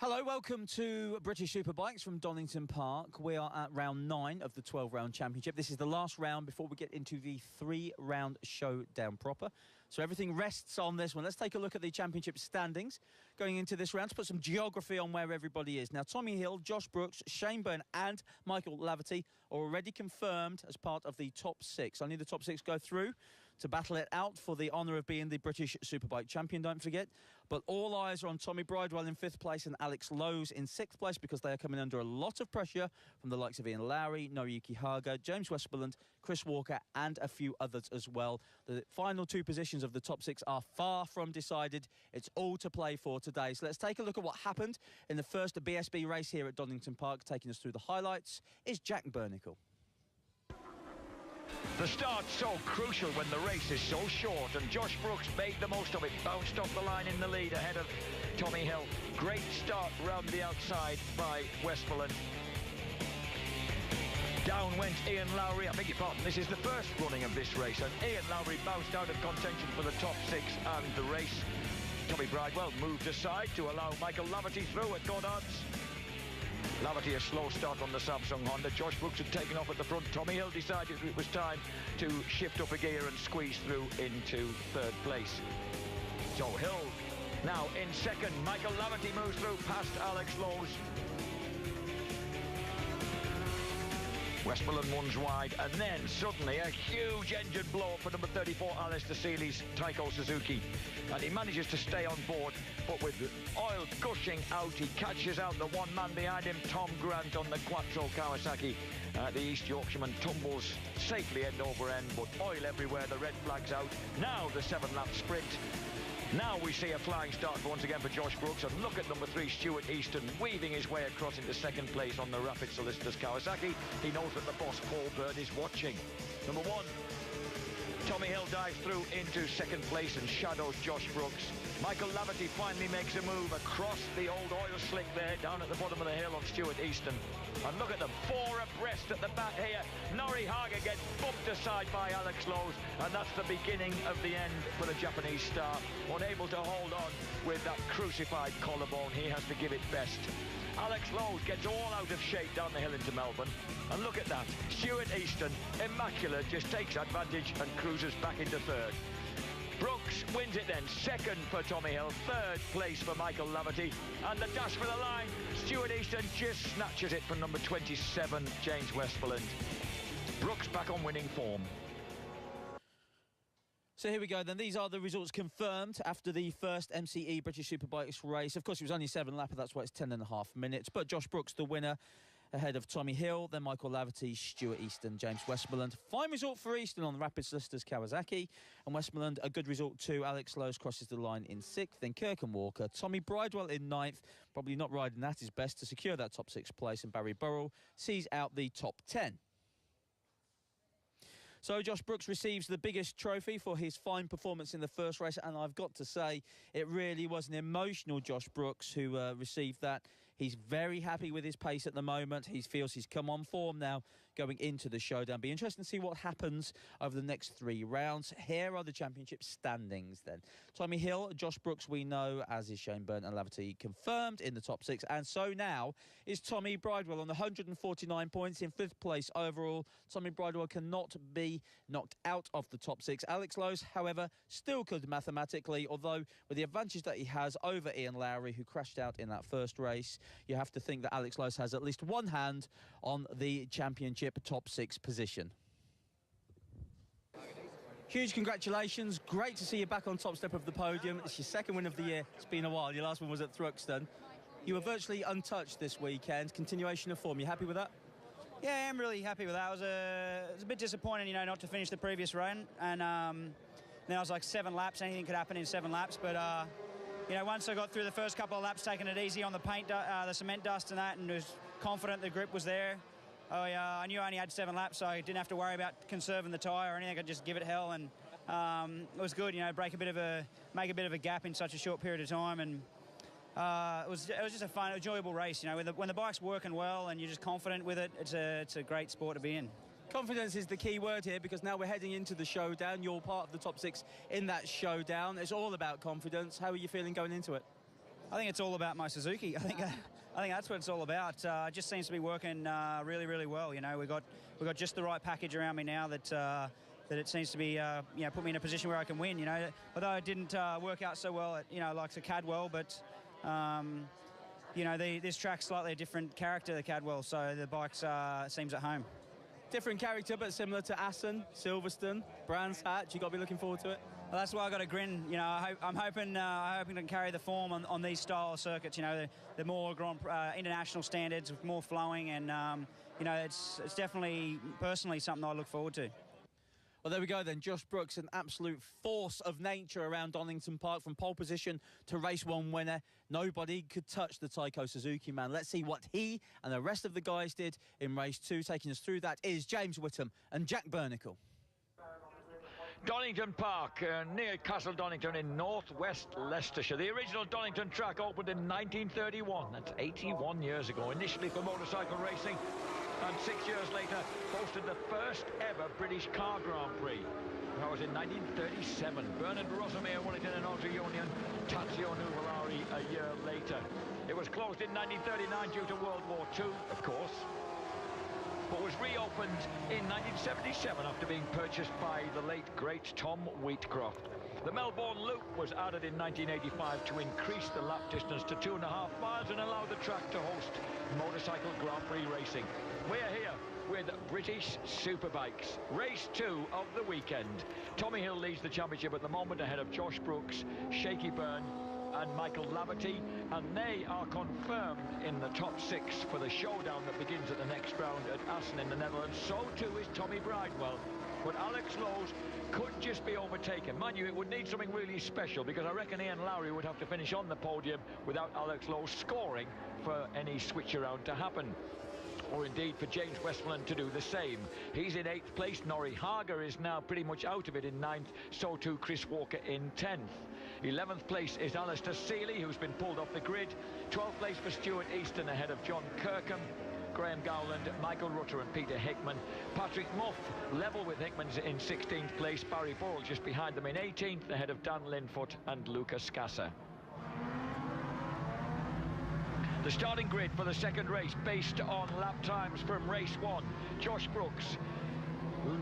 Hello, welcome to British Superbikes from Donington Park. We are at round 9 of the 12-round championship. This is the last round before we get into the 3-round showdown proper. So everything rests on this one. Let's take a look at the championship standings going into this round to put some geography on where everybody is. Now, Tommy Hill, Josh Brooks, Shane Byrne and Michael Laverty are already confirmed as part of the top 6. Only the top 6 go through to battle it out for the honour of being the British Superbike champion, don't forget. But all eyes are on Tommy Bridewell in 5th place and Alex Lowes in 6th place because they are coming under a lot of pressure from the likes of Ian Lowry, Noriyuki Haga, James Westmoreland, Chris Walker and a few others as well. The final 2 positions of the top 6 are far from decided. It's all to play for today. So let's take a look at what happened in the first BSB race here at Donington Park. Taking us through the highlights is Jack Burnicle. The start's so crucial when the race is so short, and Josh Brooks made the most of it, bounced off the line in the lead ahead of Tommy Hill. Great start round the outside by Westmoreland. Down went Ian Lowry. I beg your pardon, this is the first running of this race, and Ian Lowry bounced out of contention for the top 6 and the race. Tommy Bridewell moved aside to allow Michael Laverty through at good odds. Laverty a slow start on the Samsung Honda. Josh Brooks had taken off at the front. Tommy Hill decided it was time to shift up a gear and squeeze through into 3rd place. So Hill now in 2nd. Michael Laverty moves through past Alex Lowes. Westmoreland one's wide, and then suddenly a huge engine blow for number 34 Alistair Seeley's Taiko Suzuki, and he manages to stay on board, but with oil gushing out he catches out the one man behind him, Tom Grant on the Quattro Kawasaki. The East Yorkshireman tumbles safely end over end, but oil everywhere, the red flag's out. Now the 7-lap sprint. Now we see a flying start once again for Josh Brooks, and look at number 3 Stuart Easton weaving his way across into 2nd place on the Rapid Solicitors Kawasaki. He knows that the boss Paul Byrne is watching. Number 1 Tommy Hill dives through into 2nd place and shadows Josh Brooks. Michael Laverty finally makes a move across the old oil slick there down at the bottom of the hill on Stuart Easton. And look at them, 4 abreast at the back here. Noriyuki Haga gets bumped aside by Alex Lowes, and that's the beginning of the end for the Japanese star. Unable to hold on with that crucified collarbone, he has to give it best. Alex Lowes gets all out of shape down the hill into Melbourne. And look at that, Stuart Easton, immaculate, just takes advantage and cruises back into 3rd. Brooks wins it then, 2nd for Tommy Hill, 3rd place for Michael Laverty, and the dash for the line, Stuart Easton just snatches it from number 27, James Westmoreland. Brooks back on winning form. So here we go then. These are the results confirmed after the first MCE British Superbikes race. Of course, it was only 7 laps, that's why it's 10.5 minutes. But Josh Brooks, the winner, ahead of Tommy Hill, then Michael Laverty, Stuart Easton, James Westmoreland. Fine result for Easton on the Rapid Solicitors Kawasaki. And Westmoreland, a good result too. Alex Lowes crosses the line in 6th. Then Kirk and Walker. Tommy Bridewell in 9th. Probably not riding at his best to secure that top 6 place. And Barry Burrell sees out the top 10. So Josh Brooks receives the biggest trophy for his fine performance in the first race, and I've got to say it really was an emotional Josh Brooks who received that. He's very happy with his pace at the moment. He feels he's come on form now going into the showdown. Be interesting to see what happens over the next 3 rounds. Here are the championship standings then. Tommy Hill, Josh Brooks we know, as is Shane Byrne and Laverty, confirmed in the top 6, and so now is Tommy Bridewell on 149 points in 5th place overall. Tommy Bridewell cannot be knocked out of the top 6. Alex Lowes, however, still could mathematically, although with the advantage that he has over Ian Lowry, who crashed out in that first race, you have to think that Alex Lowes has at least one hand on the championship top 6 position. Huge congratulations. Great to see you back on top step of the podium. It's your 2nd win of the year. It's been a while. Your last one was at Thruxton. You were virtually untouched this weekend. Continuation of form. You happy with that? Yeah, I'm really happy with that. It was a bit disappointing, you know, not to finish the previous run. And then I was like 7 laps. Anything could happen in 7 laps. But, you know, once I got through the first couple of laps, taking it easy on the paint, the cement dust and that, and was confident the grip was there. I knew I only had 7 laps, so I didn't have to worry about conserving the tyre or anything. I could just give it hell, and it was good, you know, make a bit of a gap in such a short period of time. And it was just a fun, enjoyable race. You know, when the bike's working well and you're just confident with it, it's a great sport to be in. Confidence is the key word here, because now we're heading into the showdown. You're part of the top 6 in that showdown. It's all about confidence. How are you feeling going into it? I think it's all about my Suzuki. I think that's what it's all about. It just seems to be working really, really well. You know, we got just the right package around me now that it seems to be you know, put me in a position where I can win. You know, although it didn't work out so well at, you know, like the Cadwell, but you know, this track's slightly a different character, the Cadwell, so the bike seems at home. Different character, but similar to Assen, Silverstone, Brands Hatch. You got to be looking forward to it. Well, that's why I got a grin. You know, I'm hoping to carry the form on these style of circuits. You know, the more international standards, with more flowing, and you know, it's definitely personally something I look forward to. Well, there we go then. Josh Brooks, an absolute force of nature around Donington Park, from pole position to race 1 winner. Nobody could touch the Taiko Suzuki man. Let's see what he and the rest of the guys did in race 2. Taking us through that is James Whittam and Jack Bernicle. Donington Park, near Castle Donington in northwest Leicestershire. The original Donington track opened in 1931. That's 81 years ago, initially for motorcycle racing, and 6 years later hosted the first ever British Car Grand Prix. That was in 1937. Bernard Rossomere won it in an auto union, Tazio Nuvolari a year later. It was closed in 1939 due to World War II, of course, but was reopened in 1977 after being purchased by the late great Tom Wheatcroft. The Melbourne Loop was added in 1985 to increase the lap distance to 2.5 miles and allow the track to host motorcycle Grand Prix racing. We're here with British Superbikes, race 2 of the weekend. Tommy Hill leads the championship at the moment, ahead of Josh Brooks, Shaky Byrne and Michael Laverty, and they are confirmed in the top 6 for the showdown that begins at the next round at Assen in the Netherlands. So too is Tommy Bridewell, but Alex Lowe's could just be overtaken. Mind you, it would need something really special, because I reckon Ian Lowry would have to finish on the podium without Alex Lowe scoring for any switch around to happen, or indeed for James Westmoreland to do the same. He's in 8th place. Norrie Hager is now pretty much out of it in 9th, so too Chris Walker in 10th. 11th place is Alistair Seeley, who's been pulled off the grid. 12th place for Stuart Easton, ahead of John Kirkham, Graham Gowland, Michael Rutter and Peter Hickman. Patrick Muff level with Hickman's in 16th place. Barry Burrell just behind them in 18th, ahead of Dan Linfoot and Lucas Scasser. The starting grid for the second race, based on lap times from race 1. Josh Brooks,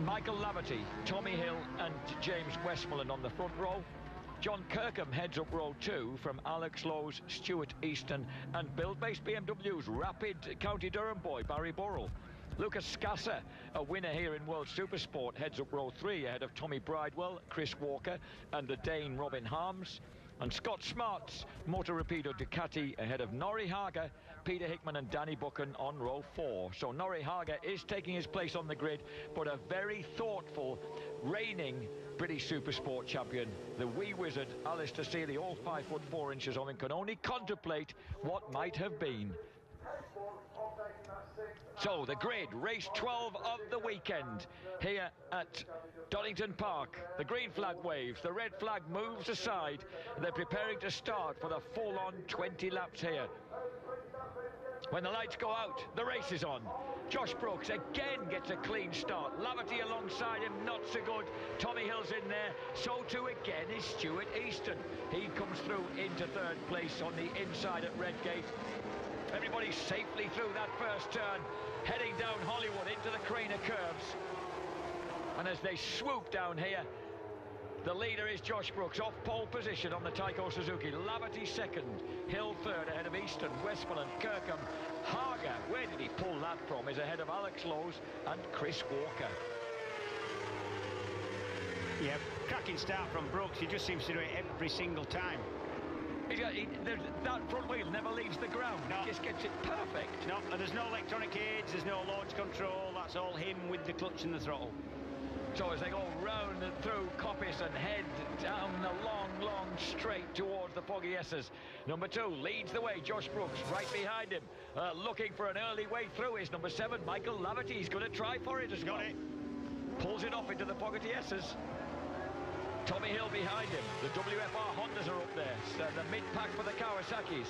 Michael Laverty, Tommy Hill and James Westmoreland on the front row. John Kirkham heads up row 2 from Alex Lowe's, Stuart Easton and build-based BMW's rapid County Durham boy Barry Burrell. Lucas Scasser, a winner here in World Supersport, heads up row 3 ahead of Tommy Bridewell, Chris Walker and the Dane Robin Harms. And Scott Smart's Motor Rapido Ducati ahead of Norrie Hager, Peter Hickman and Danny Buchan on row 4. So Norrie Hager is taking his place on the grid, but a very thoughtful, reigning British Supersport champion, the wee wizard Alistair Seeley, all 5'4" of him, can only contemplate what might have been. So the grid, race 12 of the weekend here at Donington Park. The green flag waves, the red flag moves aside, and they're preparing to start for the full-on 20 laps here. When the lights go out, the race is on. Josh Brooks again gets a clean start. Laverty alongside him, not so good. Tommy Hill's in there. So too again is Stuart Easton. He comes through into 3rd place on the inside at Redgate. Everybody safely through that first turn, heading down Hollywood into the Craner curves. And as they swoop down here, the leader is Josh Brooks, off pole position on the Taiko Suzuki. Laverty 2nd, Hill 3rd, ahead of Easton, Westmoreland, Kirkham. Hager, where did he pull that from, is ahead of Alex Lowe's and Chris Walker. Yeah, cracking start from Brooks. He just seems to do it every single time. That front wheel never leaves the ground. No. He just gets it perfect. No, and there's no electronic aids, there's no launch control. That's all him with the clutch and the throttle. So as they go round and through Coppice and head down the long straight towards the Foggy S's. Number 2 leads the way, Josh Brooks right behind him. Looking for an early way through is number 7, Michael Laverty. He's going to try for it as well. Got it. Pulls it off into the Foggy S's. Tommy Hill behind him. The WFR Hondas are up there. So the mid-pack for the Kawasaki's.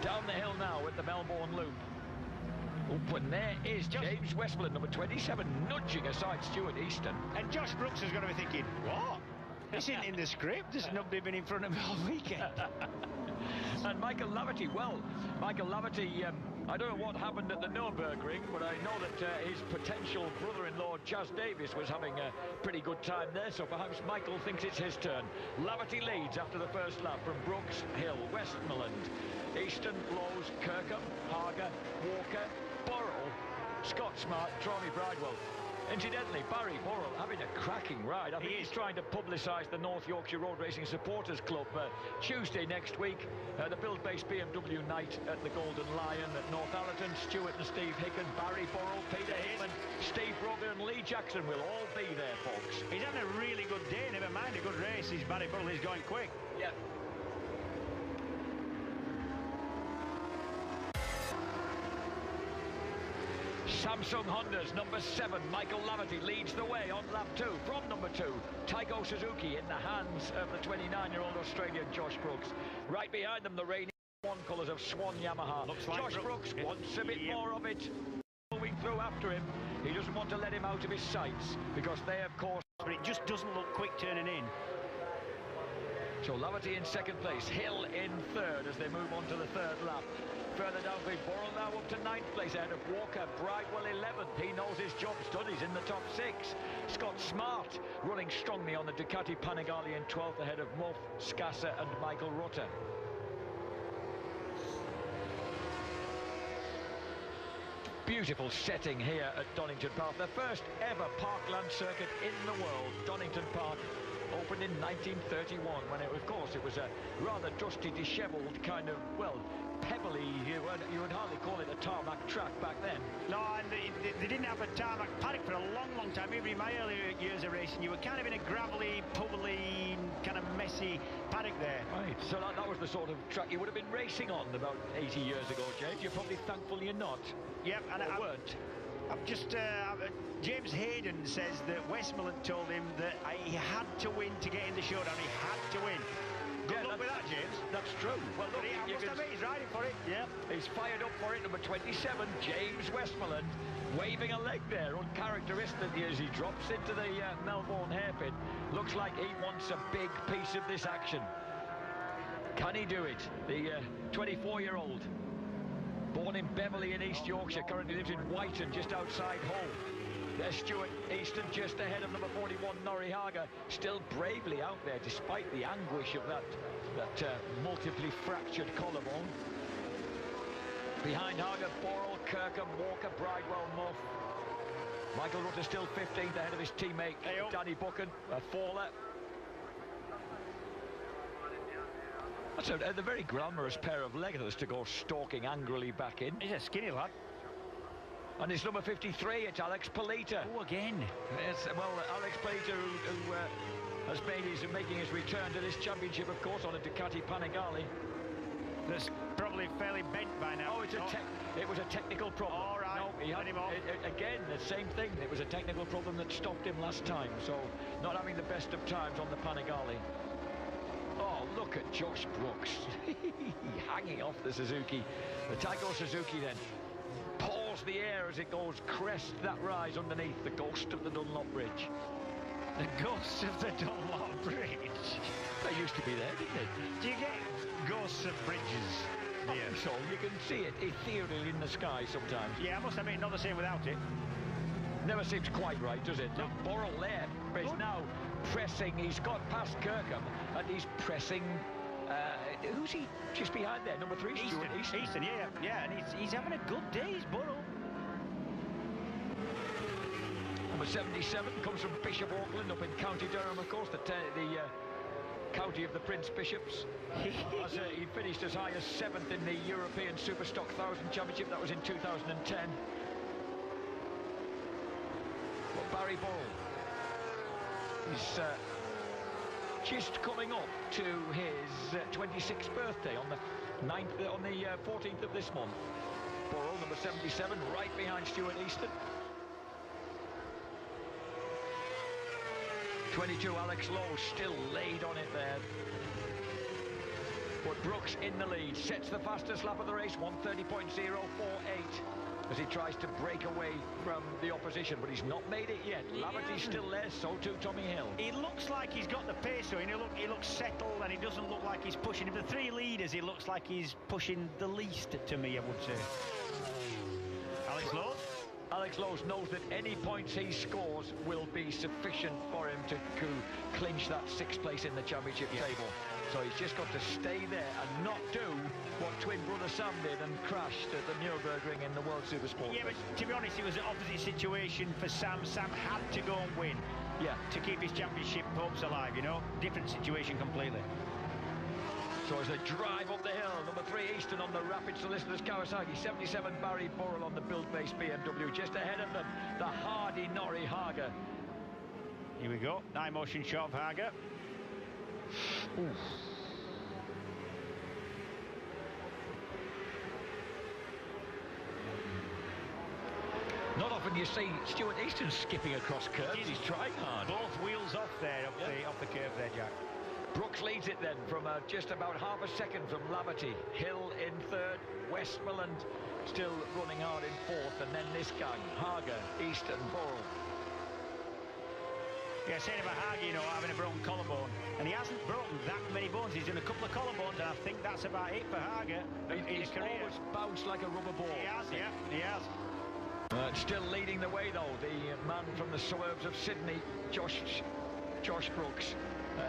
Down the hill now at the Melbourne Loop. Oh, and there is James Westmoreland, number 27, nudging aside Stuart Easton. And Josh Brooks is going to be thinking, what? This isn't in the script. There's nobody been in front of me all weekend. And Michael Laverty, well, Michael Laverty, I don't know what happened at the Nürburgring, but I know that his potential brother-in-law, Chas Davis, was having a pretty good time there, so perhaps Michael thinks it's his turn. Laverty leads after the first lap from Brooks, Hill, Westmoreland, Easton, Lowes, Kirkham, Hager, Walker, Burrell, Scott Smart, Tronny Bridewell. Incidentally, Barry Burrell having a cracking ride. I think he's trying to publicise the North Yorkshire Road Racing Supporters Club. Tuesday next week, the build-based BMW night at the Golden Lion at Northallerton. Stuart and Steve Hicken, Barry Burrell, Peter Hickman, Steve Brugger and Lee Jackson will all be there, folks. He's having a really good day, never mind a good race. He's Barry Burrell, he's going quick. Yeah. Samsung Honda's number 7, Michael Laverty, leads the way on lap 2 from number 2. Taiko Suzuki in the hands of the 29-year-old Australian Josh Brooks. Right behind them, the reigning one colours of Swan Yamaha. Looks like Josh Brooks wants a bit more of it. Going through after him. He doesn't want to let him out of his sights because they, of course... But it just doesn't look quick turning in. So Laverty in second place, Hill in third as they move on to the third lap. Further down, Burrell now up to 9th place ahead of Walker. Bridewell 11th. He knows his job's done. He's in the top 6. Scott Smart running strongly on the Ducati Panigale in 12th ahead of Muff, Scasser and Michael Rutter. Beautiful setting here at Donington Park. The first ever parkland circuit in the world. Donington Park opened in 1931 when, of course, it was a rather dusty, dishevelled kind of, well, pebbly, you would hardly call it a tarmac track back then. No, and they didn't have a tarmac paddock for a long, long time. Even in my earlier years of racing, you were kind of in a gravelly, puddly, kind of messy paddock there. Right, so that was the sort of track you would have been racing on about 80 years ago, James. You're probably thankful you're not. Yep, and I weren't. I've just, James Hayden says that Westmoreland told him that he had to win to get in the showdown. He had to win. Good luck with that, James. That's true. Well, look, he's riding for it. Yeah. He's fired up for it. Number 27, James Westmoreland, waving a leg there, uncharacteristically as he drops into the Melbourne hairpin. Looks like he wants a big piece of this action. Can he do it? The 24-year-old, born in Beverley in East Yorkshire, currently lives in Whiten, just outside Hull. There's Stuart Easton just ahead of number 41, Norrie Hager, still bravely out there despite the anguish of that multiply fractured collarbone. Behind Hager, Burrell, Kirkham, Walker, Bridewell, Muff. Michael Rutter still 15th ahead of his teammate, Danny Buchan, a faller. That's a very glamorous pair of leggers to go stalking angrily back in. He's a skinny lad. And it's number 53, it's Alex Polita. Oh, again. Yes, well, Alex Polita, who has making his return to this championship, of course, on a Ducati Panigale. That's probably fairly bent by now. Oh, it was a technical problem. All right. No, he had him off. Again, the same thing. It was a technical problem that stopped him last time. So, not having the best of times on the Panigale. Oh, look at Josh Brooks. Hanging off the Suzuki. The Taiko Suzuki then paws the air as it goes crest that rise underneath the ghost of the Dunlop Bridge. The ghost of the Dunlop Bridge. They used to be there, didn't they? Do you get ghosts of bridges? Yeah. So you can see it ethereal in the sky sometimes. Yeah, I must admit, not the same without it. Never seems quite right, does it? No. Look, Burrell there is now pressing. He's got past Kirkham and he's pressing. Who's he just behind there? Number 3, Stuart Easton, yeah, and he's having a good day, he's Burrell. Number 77 comes from Bishop Auckland up in County Durham, of course, the county of the Prince Bishops. He finished as high as 7th in the European Superstock 1000 Championship. That was in 2010. But Barry Burrell is just coming up to his 26th birthday on the 14th of this month. Burrell, number 77, right behind Stuart Easton. 22, Alex Lowe, still laid on it there. But Brooks in the lead, sets the fastest lap of the race, 1:30.048, as he tries to break away from the opposition, but he's not made it yet. Laverty's still there, so too Tommy Hill. He looks like he's got the pace, so he looks settled, and he doesn't look like he's pushing. Of the three leaders, he looks like he's pushing the least to me, I would say. Alex Lowe? Alex Lowe knows that any points he scores will be sufficient for him to clinch that 6th place in the championship table. So he's just got to stay there and not do what twin brother Sam did and crashed at the Nürburgring in the World Supersport. Yeah, but to be honest, it was an opposite situation for Sam. Sam had to go and win to keep his championship hopes alive, you know. Different situation completely. So as they drive up the hill, number 3 Easton on the Rapid Solicitors Kawasaki, 77 Barry Burrell on the build-based BMW. Just ahead of them, the hardy Norrie Hager. Here we go, 9-motion shot of Hager. Oof. Not often you see Stuart Easton skipping across curves. He's trying hard. Both wheels off there, off the curve there, Jack. Brooks leads it then from just about half a second from Laverty. Hill in 3rd, Westmoreland still running hard in 4th, and then this gang, Hager, Easton, Burrell. Yeah, saying about Hager, you know, having a broken collarbone, and he hasn't broken that many bones. He's done a couple of collarbones, and I think that's about it for Hager in his career. Always bounced like a rubber ball. He has, yeah, he has. Still leading the way though, the man from the suburbs of Sydney, Josh Brooks.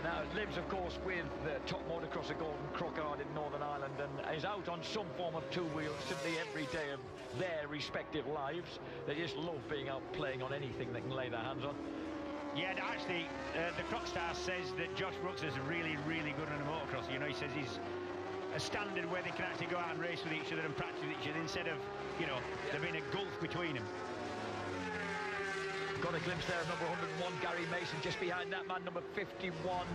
Now lives, of course, with the top motocrosser Gordon Crockard in Northern Ireland, and is out on some form of two-wheels simply every day of their respective lives. They just love being out playing on anything they can lay their hands on. Yeah, actually, the Crockstar says that Josh Brooks is really, really good on a motocross. You know, he says he's a standard where they can actually go out and race with each other and practice with each other instead of, you know, there being a gulf between them. Got a glimpse there of number 101, Gary Mason, just behind that man, number 51,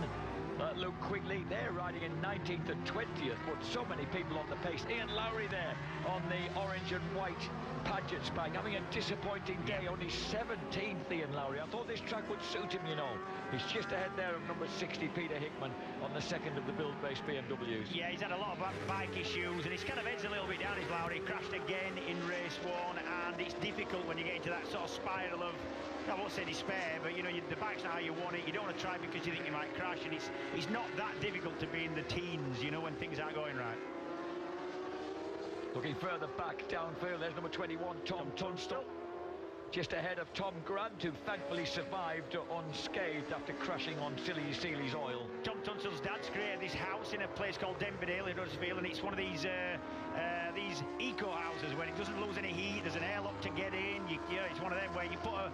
Luke Quigley. They're riding in 19th and 20th, but so many people on the pace. Ian Lowry there on the orange and white Paget spike, having a disappointing day, only 17th, Ian Lowry. I thought this track would suit him, you know. He's just ahead there of number 60, Peter Hickman, on the 2nd of the build-based BMWs. Yeah, he's had a lot of bike issues, and he's kind of edged a little bit down his Lowry. He crashed again in race 1, and it's difficult when you get into that sort of spiral of, I won't say despair, but you know, the bike's not how you want it. You don't want to try because you think you might crash, and it's not that difficult to be in the teens, you know, when things aren't going right. Looking further back downfield, there's number 21, Tom Tunstall. Just ahead of Tom Grant, who thankfully survived unscathed after crashing on Silly Seely's oil. Tom Tunstall's dad's created this house in a place called Denverdale in Huddersfield, and it's one of these eco houses where it doesn't lose any heat. There's an airlock to get in. It's one of them where you put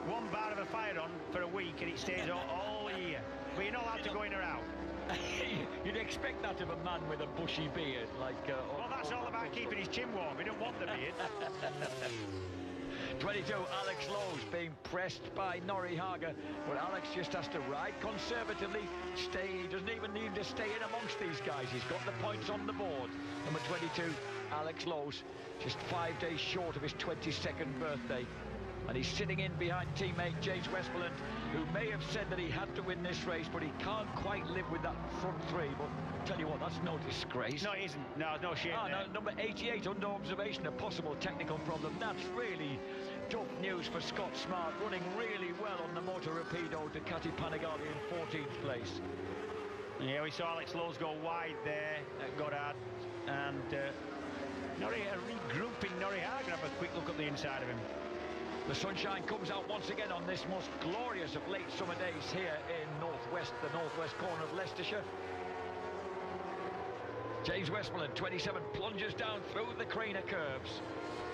one bar of a fire on for a week and it stays all year. But you're not allowed to go in or out. You'd expect that of a man with a bushy beard, like... well, that's all about keeping his chin warm. He don't want the beard. 22, Alex Lowe's being pressed by Norrie Hager, but Alex just has to ride conservatively, he doesn't even need to stay in amongst these guys. He's got the points on the board. Number 22, Alex Lowe's, just 5 days short of his 22nd birthday. And he's sitting in behind teammate James Westmoreland, who may have said that he had to win this race, but he can't quite live with that front 3. But tell you what, that's no disgrace. No, it isn't. No, no shame. No, number 88, under observation, a possible technical problem. That's really tough news for Scott Smart, running really well on the Motor Rapido Ducati Panigale in 14th place. Yeah, we saw Alex Lowe's go wide there at Goddard, and regrouping Norrie Hager. Have a quick look at the inside of him. The sunshine comes out once again on this most glorious of late summer days here in the northwest corner of Leicestershire. James Westmoreland, 27, plunges down through the Craner curves.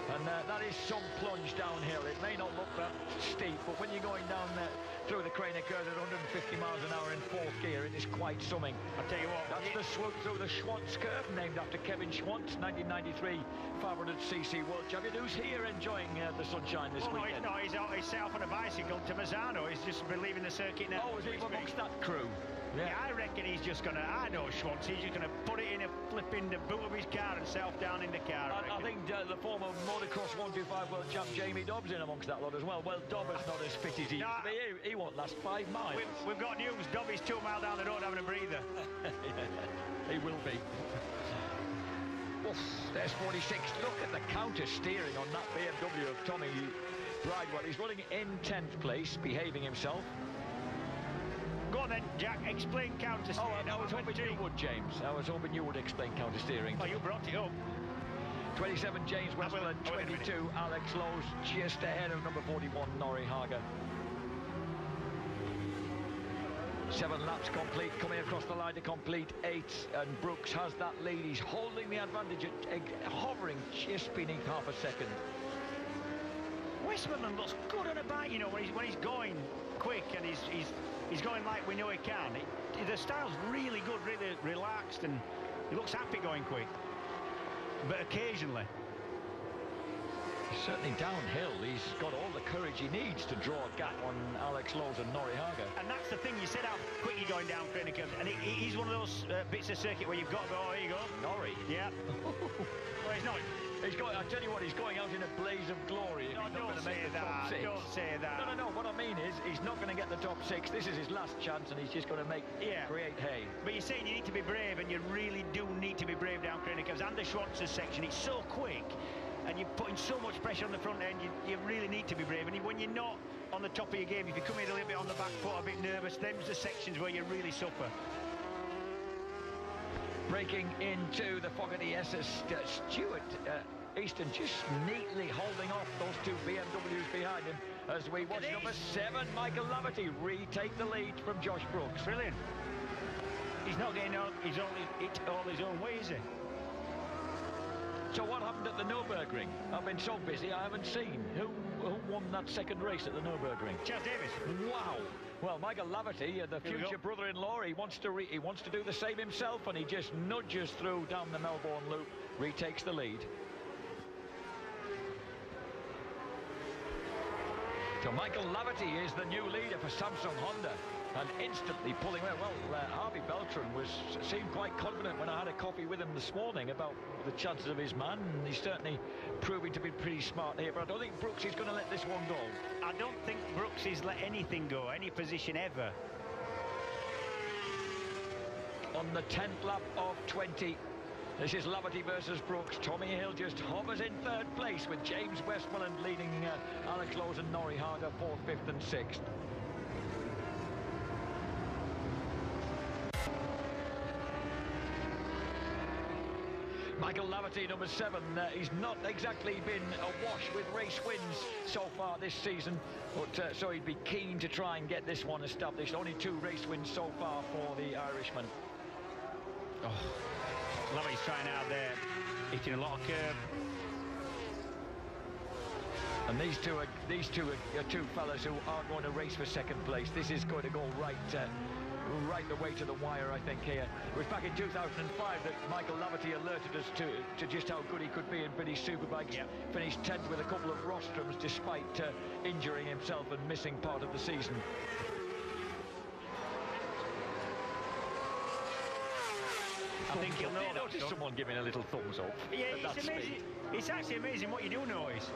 And that is some plunge downhill. It may not look that steep, but when you're going down there through the Craner curve at 150 miles an hour in 4th gear, it is quite something. I'll tell you what. That's the swoop through the Schwantz curve, named after Kevin Schwantz, 1993 500cc World Champion, who's here enjoying the sunshine this weekend. No, he's set off on a bicycle to Mazzano. He's just been leaving the circuit now. Oh, is he amongst that crew? Yeah, I reckon he's just going to, I know Schwantz, he's just going to put it in a flipping the boot of his car and self down in the car. I think the former motocross 125 world champ Jamie Dobbs in amongst that lot as well. Well, Dobbs not as fit as he used to be. He won't last 5 miles. We've got news. Dobby's 2 miles down the road having a breather. Yeah, he will be. Oof, there's 46. Look at the counter steering on that BMW of Tommy Bridewell. He's running in 10th place, behaving himself. Go on then, Jack, explain counter steering. I was hoping you would, James. I was hoping you would explain counter steering. Oh, you brought it up. 27, James Westmoreland. 22, Alex Lowe's, just ahead of number 41, Norrie Hager. 7 laps complete, coming across the line to complete 8, and Brooks has that lead. He's holding the advantage, hovering just beneath half a second. Westmoreland looks good on a bike, you know, when he's going quick and he's going like we know he can. The style's really good, really relaxed, and he looks happy going quick. But occasionally. Certainly downhill, he's got all the courage he needs to draw a gap on Alex Lowe's and Norrie Hager. And that's the thing, you said how quick you're going down Cranican, and he's one of those bits of circuit where you've got to go, oh, here you go. Norrie? Yeah. Well, he's not. He's going, I tell you what, he's going out in a blaze of glory. No, don't say that, don't say that. No, what I mean is, he's not going to get the top 6. This is his last chance, and he's just going to create hay. But you're saying you need to be brave, and you really do need to be brave down Cranican's and the Schwanzer's section. It's so quick. And you're putting so much pressure on the front end, you really need to be brave. And when you're not on the top of your game, if you come in a little bit on the back foot, a bit nervous, them's the sections where you really suffer. Breaking into the Fogarty SS, Stuart Easton just neatly holding off those 2 BMWs behind him as we watch number 7, Michael Laverty, retake the lead from Josh Brooks. Brilliant. He's not getting on, he's only it all his own way, is he? So what happened at the Nürburgring? I've been so busy I haven't seen. Who won that second race at the Nürburgring? Chad Davis. Wow. Well, Michael Laverty, the future brother-in-law, he wants to do the same himself, and he just nudges through down the Melbourne Loop, retakes the lead. So Michael Laverty is the new leader for Samsung Honda, and instantly pulling away. Well, Harvey Beltran seemed quite confident when I had a coffee with him this morning about the chances of his man, and he's certainly proving to be pretty smart here, but I don't think Brooks is going to let this one go. I don't think Brooks is let anything go, any position ever. On the 10th lap of 20, this is Laverty versus Brooks. Tommy Hill just hovers in 3rd place with James Westmoreland leading Alex Lowe's and Norrie Hager 4th, 5th and 6th. Michael Laverty, number 7, he's not exactly been awash with race wins so far this season, but so he'd be keen to try and get this one established. Only 2 race wins so far for the Irishman. Oh, Laverty's trying out there, hitting a lot of curve. And these two are 2 fellas who are going to race for 2nd place. This is going to go right the way to the wire, I think, here. It was back in 2005 that Michael Laverty alerted us to just how good he could be in British Superbikes. Yep. Finished 10th with a couple of rostrums despite injuring himself and missing part of the season. I think you'll know that. Notice someone giving a little thumbs up. Yeah, it's amazing. It's actually amazing what you do notice.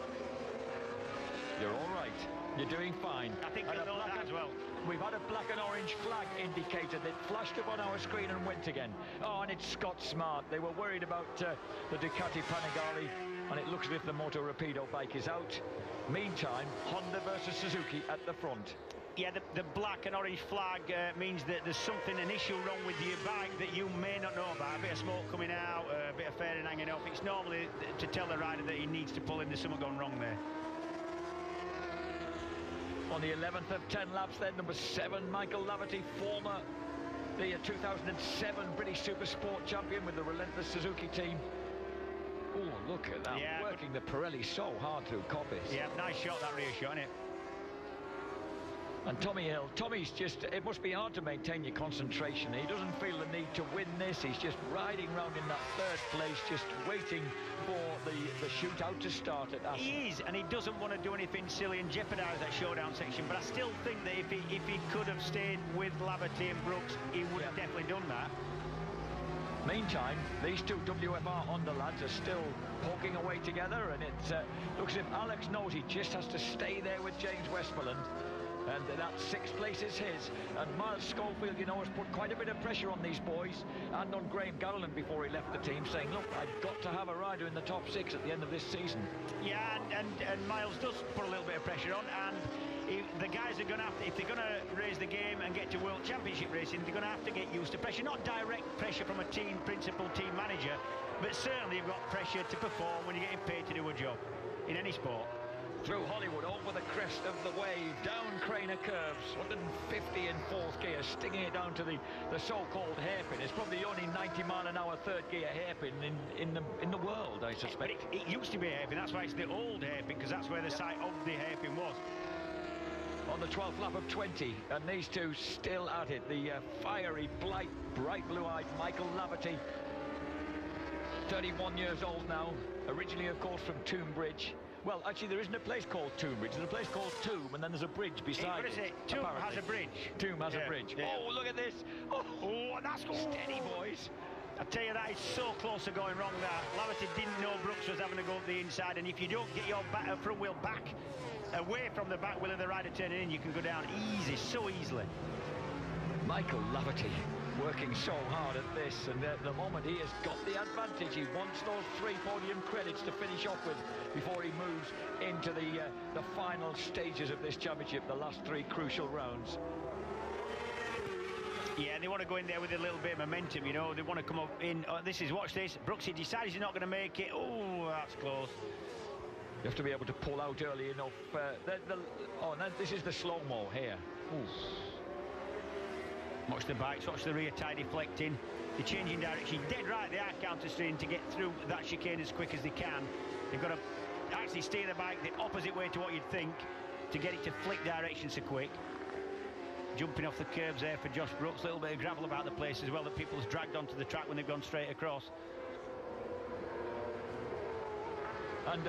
You're all right. You're doing fine. I think you'll know that as well. We've had a black and orange flag indicator that flashed up on our screen and went again. Oh, and it's Scott Smart. They were worried about the Ducati Panigale, and it looks as if the Moto Rapido bike is out. Meantime, Honda versus Suzuki at the front. Yeah, the black and orange flag means that there's something, an issue wrong with your bike that you may not know about. A bit of smoke coming out, a bit of fairing hanging off. It's normally to tell the rider that he needs to pull in. There's something gone wrong there. On the 11th of 10 laps then, number 7, Michael Laverty, former the 2007 British Super Sport champion with the relentless Suzuki team. Oh, look at that, yeah, working the Pirelli so hard through coppice. Yeah, nice shot, that rear shot, isn't it? And Tommy Hill, Tommy's just, it must be hard to maintain your concentration. He doesn't feel the need to win this. He's just riding around in that 3rd place, just waiting for the shootout to start at Aston. He is, and he doesn't want to do anything silly and jeopardise that showdown section, but I still think that if he could have stayed with Laverty and Brooks, he would have definitely done that. Meantime, these 2 WFR Honda lads are still poking away together, and it looks as if Alex knows he just has to stay there with James Westmoreland. And that 6th place is his. And Miles Schofield, you know, has put quite a bit of pressure on these boys and on Graham Gowland before he left the team, saying, look, I've got to have a rider in the top 6 at the end of this season. Yeah, and Miles does put a little bit of pressure on, and the guys are going to have to, if they're going to raise the game and get to World Championship racing, they're going to have to get used to pressure. Not direct pressure from a team principal, team manager, but certainly you've got pressure to perform when you're getting paid to do a job in any sport. Through Hollywood, over the crest of the wave, down Craner curves, 150 in 4th gear, stinging it down to the so-called hairpin. It's probably the only 90-mile-an-hour 3rd gear hairpin in the world, I suspect. But it used to be a hairpin, that's why it's the old hairpin, because that's where the site of the hairpin was. On the 12th lap of 20, and these two still at it. The fiery, bright blue-eyed Michael Laverty, 31 years old now, originally, of course, from Tombridge. Well, actually, there isn't a place called Tombridge. There's a place called Tomb, and then there's a bridge beside it. Tomb has a bridge. Tomb has a bridge. Yeah. Oh, look at this. Oh, that's good. Steady, boys. I tell you, that is so close to going wrong there. Laverty didn't know Brooks was having to go up the inside, and if you don't get your front wheel back, away from the back wheel of the rider turning in, you can go down easy, so easily. Michael Laverty working so hard at this, and at the moment he has got the advantage. He wants those 3 podium credits to finish off with before he moves into the final stages of this championship, the last 3 crucial rounds. Yeah, they want to go in there with a little bit of momentum, you know. They want to come up in. Watch this. Brooksy decides he's not going to make it. Oh, that's close. You have to be able to pull out early enough. This is the slow-mo here. Ooh. Watch the bikes, watch the rear tyre deflecting. They're changing direction. Dead right, they are counter-steering to get through that chicane as quick as they can. They've got to actually steer the bike the opposite way to what you'd think to get it to flick direction so quick. Jumping off the curbs there for Josh Brooks. A little bit of gravel about the place as well that people's dragged onto the track when they've gone straight across. And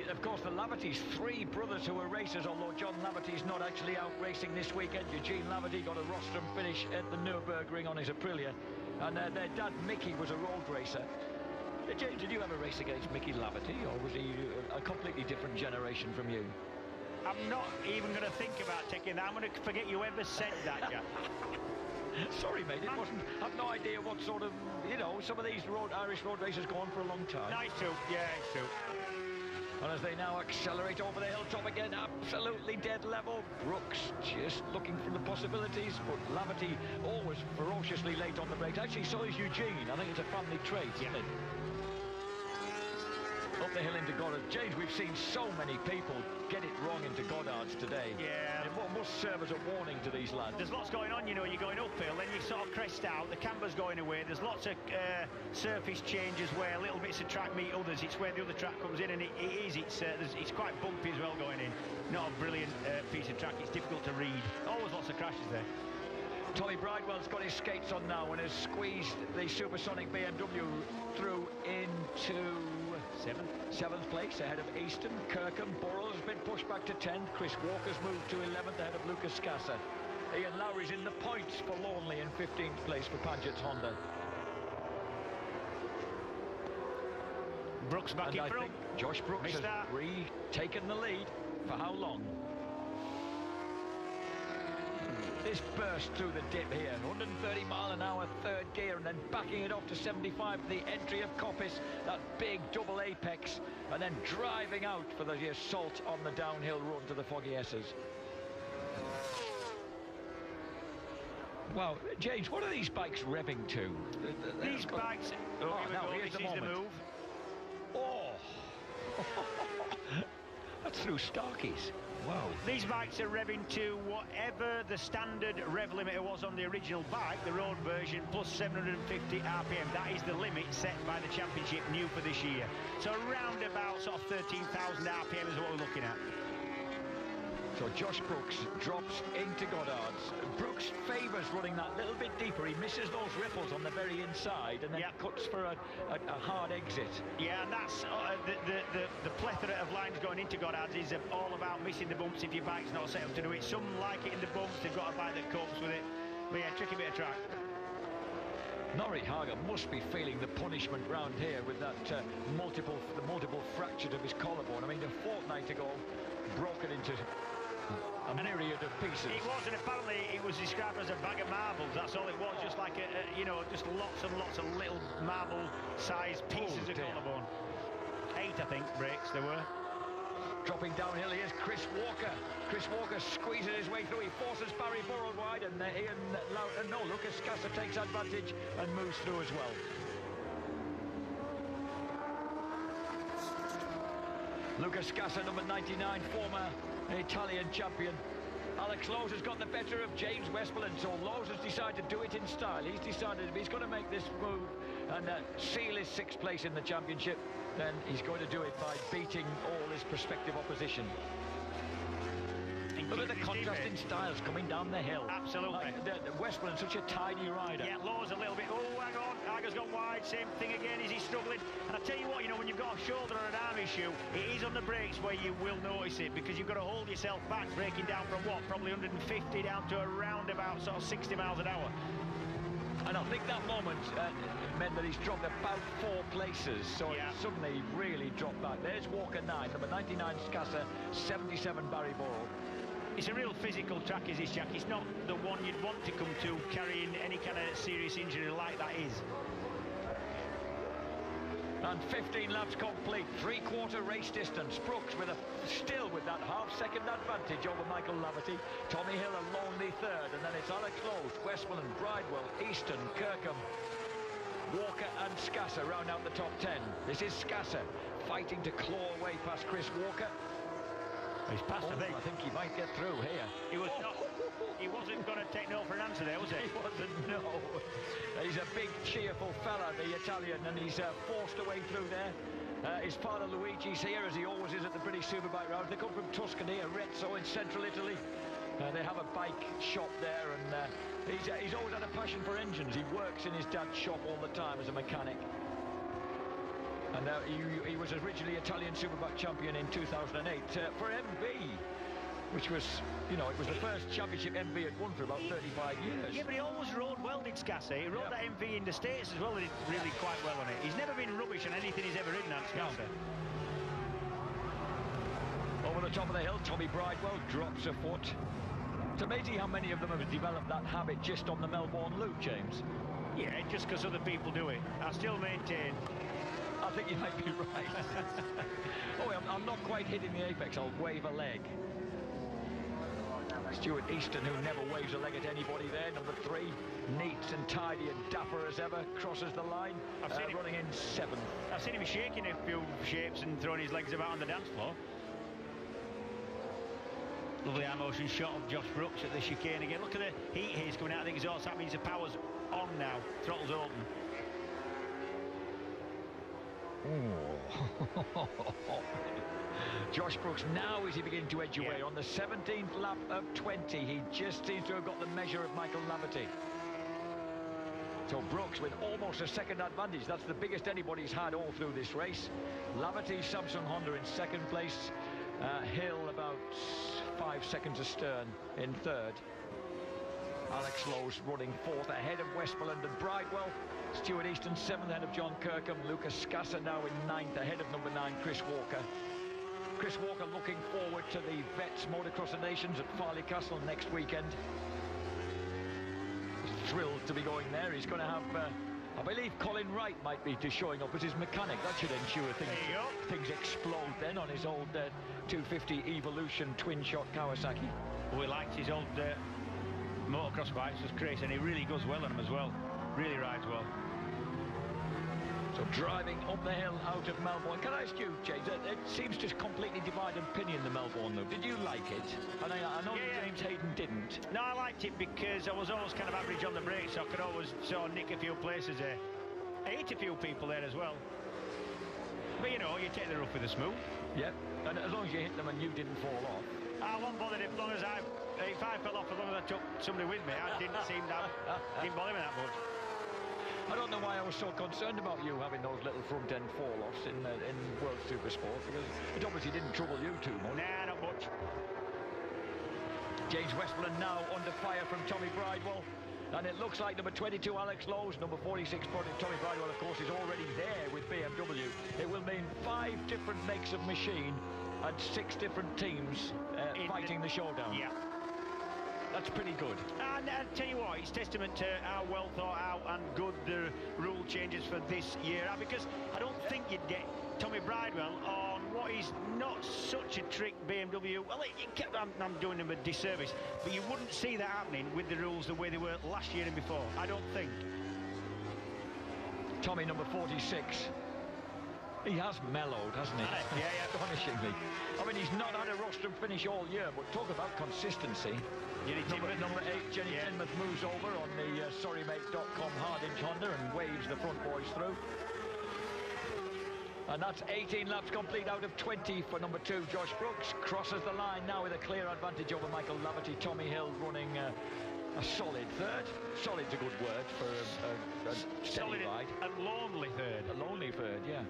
of course, the Lavertys, 3 brothers who are racers, although John Laverty's not actually out racing this weekend. Eugene Laverty got a rostrum finish at the Nürburgring on his Aprilia. And their dad, Mickey, was a road racer. James, did you ever race against Mickey Laverty, or was he a completely different generation from you? I'm not even going to think about taking that. I'm going to forget you ever said that, Jack. Sorry, mate, it wasn't. I've no idea what sort of, you know, some of these Irish road racers go on for a long time. No, it's true. Yeah, it's true. And as they now accelerate over the hilltop again, absolutely dead level. Brooks just looking for the possibilities, but Laverty always ferociously late on the brakes. Actually, so is Eugene. I think it's a family trait, isn't it? Up the hill into Goddard. James, we've seen so many people get it wrong into Goddards today. Yeah. It must serve as a warning to these lads. There's lots going on, you know. You're going uphill, then you sort of crest out, the camber's going away, there's lots of surface changes where little bits of track meet others. It's where the other track comes in, and it's quite bumpy as well going in. Not a brilliant piece of track. It's difficult to read. Always lots of crashes there. Tommy Bridewell's got his skates on now and has squeezed the supersonic BMW through into 7th place ahead of Easton. Kirkham. Burrell has been pushed back to 10th. Chris Walker's moved to 11th ahead of Lucas Scassa. Ian Lowry's in the points forlornly in 15th place for Paget's Honda. Brooks back in front. I think Josh Brooks has retaken the lead. For how long? This burst through the dip here, 130-mile-an-hour 3rd gear, and then backing it off to 75 for the entry of Coppice, that big double apex, and then driving out for the assault on the downhill run to the Foggy S's. Wow, James, what are these bikes revving to? These bikes... Oh, now here's the moment. The move. Oh! That's through Starkeys. Wow. These bikes are revving to whatever the standard rev limiter was on the original bike, the road version, plus 750 RPM. That is the limit set by the championship new for this year. So around about sort of 13,000 RPM is what we're looking at. So Josh Brooks drops into Goddard's. Brooks favours running that little bit deeper. He misses those ripples on the very inside and then cuts for a hard exit. Yeah, and that's the plethora of lines going into Goddard's is all about missing the bumps if your bike's not set up to do it. Some like it in the bumps, they've got a bike that copes with it. But yeah, tricky bit of track. Norrie Hager must be feeling the punishment round here with that multiple fracture of his collarbone. I mean, a fortnight ago, broken into A myriad of pieces. It was, and apparently it was described as a bag of marbles. That's all it was, just like you know, just lots and lots of little marble-sized pieces of collarbone. 8, I think, breaks there were. Dropping downhill, here's Chris Walker. Chris Walker squeezes his way through. He forces Barry Burrow wide, and Lucas Scasser takes advantage and moves through as well. Lucas Scasser, number 99, former Italian champion. Alex Lowe's has got the better of James Westmoreland, so Lowe's has decided to do it in style. He's decided if he's going to make this move and seal his 6th place in the championship, then he's going to do it by beating all his prospective opposition. Look at the contrast in styles coming down the hill. Absolutely. Like, Westmoreland's such a tiny rider. Yeah, Lowe's a little bit. Oh, hang on. Hager's gone wide. Same thing again. Is he struggling? And I tell you what, you know, when you've got a shoulder or an arm issue, it is on the brakes where you will notice it, because you've got to hold yourself back, braking down from what, probably 150 down to around about sort of 60 miles an hour. And I think that moment meant that he's dropped about 4 places, so he suddenly really dropped back. There's Walker 9, number 99 Scasser, 77 Barry Burrow. It's a real physical track, is this, Jack? It's not the one you'd want to come to carrying any kind of serious injury like that is. And 15 laps complete, 3/4 race distance. Brooks still with that half-second advantage over Michael Laverty. Tommy Hill a lonely 3rd, and then it's Alex Lowe, Westmoreland, Bridewell, Easton, Kirkham, Walker and Scasser round out the top 10. This is Scasser fighting to claw away past Chris Walker. He's passed, I think he might get through here. He wasn't going to take no for an answer there, was he? He wasn't, no. He's a big, cheerful fella, the Italian, and he's forced a way through there. His father Luigi's here, as he always is at the British Superbike round. They come from Tuscany, Arezzo in central Italy. They have a bike shop there, and he's always had a passion for engines. He works in his dad's shop all the time as a mechanic. And he was originally Italian Superbike champion in 2008 for MV, which was, you know, it was the first championship MV had won for about 35 years. Yeah, but he always rode well, did Scasser. He rode that MV in the States as well, and he did really quite well on it. He's never been rubbish on anything he's ever ridden, Scasser. Over the top of the hill, Tommy Bridewell drops a foot. It's amazing how many of them have developed that habit just on the Melbourne loop, James. Yeah, just because other people do it. I still maintain. I think you might be right. Oh, I'm not quite hitting the apex. I'll wave a leg. Stuart Easton, who never waves a leg at anybody there, number 3. Neat and tidy and dapper as ever, crosses the line, running in 7th. I've seen him shaking a few shapes and throwing his legs about on the dance floor. Lovely eye motion shot of Josh Brooks at the chicane again. Look at the heat haze coming out. I think it's all that means the power's on now. Throttle's open. Josh Brooks, now is he beginning to edge away on the 17th lap of 20. He just seems to have got the measure of Michael Laverty. So Brooks with almost a second advantage. That's the biggest anybody's had all through this race. Laverty, Samsung Honda in 2nd place. Hill about 5 seconds astern in 3rd. Alex Lowe's running 4th ahead of Westmoreland and Bridewell. Stuart Easton 7th ahead of John Kirkham. Lucas Scasser now in 9th ahead of number 9 Chris Walker. Chris Walker looking forward to the Vets Motocross of Nations at Farley Castle next weekend. He's thrilled to be going there. He's going to have, I believe Colin Wright might be showing up as his mechanic. That should ensure things explode then on his old 250 Evolution twin-shot Kawasaki. Oh, he likes his old motocross bikes, as Chris, and he really goes well on them as well. Really rides well. So driving up the hill out of Melbourne. Can I ask you, James, it seems to completely divide opinion, the Melbourne loop. Did you like it? And I know James Hayden didn't. No, I liked it because I was always kind of average on the brakes, so I could always sort of nick a few places there. I hit a few people there as well. But, you know, you take the rough with the smooth. Yep, and as long as you hit them and you didn't fall off. I wasn't bothered as long as if I fell off, as long as I took somebody with me. I didn't didn't bother me that much. I don't know why I was so concerned about you having those little front-end fall-offs in World Supersport, because it obviously didn't trouble you too much. Nah, not much. James Westmoreland now under fire from Tommy Bridewell, and it looks like number 22 Alex Lowe's, number 46 Tommy Bridewell, of course, is already there with BMW. It will mean 5 different makes of machine and 6 different teams fighting the showdown. Yeah. That's pretty good. And I'll tell you what, it's testament to how well thought out and good the rule changes for this year are, because I don't think you'd get Tommy Bridewell on what is not such a trick BMW. Well, I'm doing him a disservice, but you wouldn't see that happening with the rules the way they were last year and before, I don't think. Tommy, number 46. He has mellowed, hasn't he? Yeah, yeah. Astonishingly. I mean, he's not had a rostrum finish all year, but talk about consistency. Number 8, Jenny Tinmouth moves over on the sorrymate.com hard-inch Honda and waves the front boys through. And that's 18 laps complete out of 20 for number 2, Josh Brooks. Crosses the line now with a clear advantage over Michael Laverty. Tommy Hill running a solid third. Solid's a good word for a steady ride. A lonely third. A lonely third, yeah.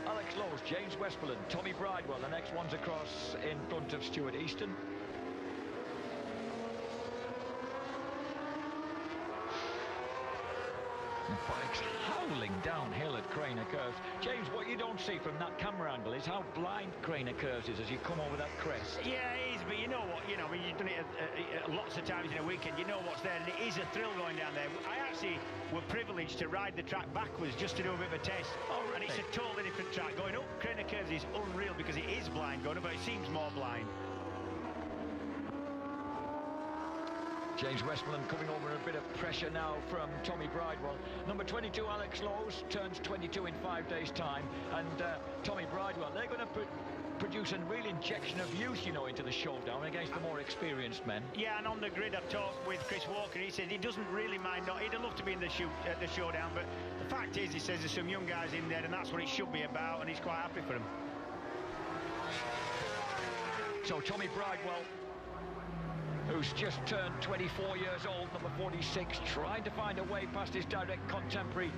Alex Lowe's, James Westmoreland, Tommy Bridewell. The next one's across in front of Stuart Easton. The bike's howling downhill at Craner Curves. James, what you don't see from that camera angle is how blind Craner Curves is as you come over that crest. Yeah, it is, but you know what, I mean, you've done it lots of times in a weekend, you know what's there, and it is a thrill going down there. I actually were privileged to ride the track backwards just to do a bit of a test. Oh, really? And it's a totally different track. Going up Craner Curves is unreal because it is blind going up, but it seems more blind. James Westmoreland coming over a bit of pressure now from Tommy Bridewell. Number 22, Alex Lowe's, turns 22 in 5 days' time. And Tommy Bridewell, they're going to produce a real injection of youth, into the showdown against the more experienced men. Yeah, and on the grid I've talked with Chris Walker. He said he doesn't really mind, he'd love to be in the showdown, but the fact is, he says there's some young guys in there and that's what it should be about, and he's quite happy for them. So Tommy Bridewell, who's just turned 24 years old, number 46, trying to find a way past his direct contemporary